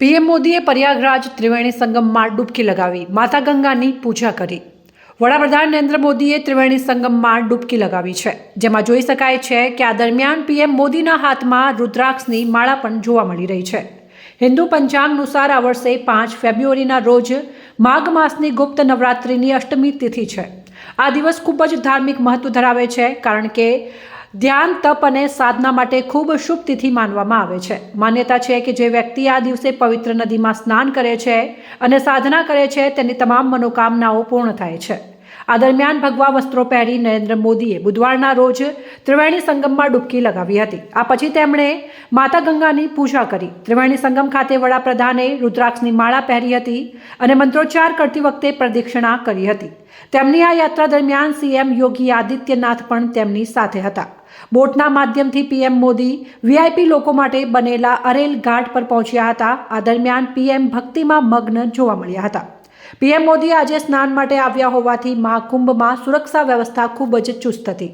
PM મોદીએ પ્રયાગરાજ ત્રિવેણી સંગમમાં ડૂબકી લગાવી માતા ગંગાની પૂજા કરી। વડાપ્રધાન નરેન્દ્ર મોદીએ ત્રિવેણી સંગમમાં ડૂબકી લગાવી છે, જેમાં જોઈ શકાય છે કે આ દરમિયાન પીએમ મોદીના હાથમાં રુદ્રાક્ષની માળા પણ જોવા મળી રહી છે। હિન્દુ પંચાંગ અનુસાર આ વર્ષે 5 ફેબ્રુઆરીના રોજ માઘ માસની ગુપ્ત નવરાત્રિની અષ્ટમી તિથિ છે। આ દિવસ ખૂબ જ ધાર્મિક મહત્વ ધરાવે છે, કારણ કે ધ્યાન, તપ અને સાધના માટે ખૂબ શુભ તિથિ માનવામાં આવે છે। માન્યતા છે કે જે વ્યક્તિ આ દિવસે પવિત્ર નદીમાં સ્નાન કરે છે અને સાધના કરે છે, તેની તમામ મનોકામનાઓ પૂર્ણ થાય છે। આ દરમિયાન ભગવા વસ્ત્રો પહેરી નરેન્દ્ર મોદીએ બુધવારના રોજ ત્રિવેણી સંગમમાં ડૂબકી લગાવી હતી। આ પછી તેમણે માતા ગંગાની પૂજા કરી। ત્રિવેણી સંગમ ખાતે વડાપ્રધાને રુદ્રાક્ષની માળા પહેરી હતી અને મંત્રોચ્ચાર કરતી વખતે પ્રદક્ષિણા કરી હતી। તેમની આ યાત્રા દરમિયાન સીએમ યોગી આદિત્યનાથ પણ તેમની સાથે હતા। બોટના માધ્યમથી પીએમ મોદી વીઆઈપી લોકો માટે બનેલા અરેલ ઘાટ પર પહોંચ્યા હતા। આ દરમિયાન પીએમ ભક્તિમાં મગ્ન જોવા મળ્યા હતા। પીએમ મોદી આજે સ્નાન માટે આવ્યા હોવાથી મહાકુંભમાં સુરક્ષા વ્યવસ્થા ખૂબ જ ચુસ્ત હતી।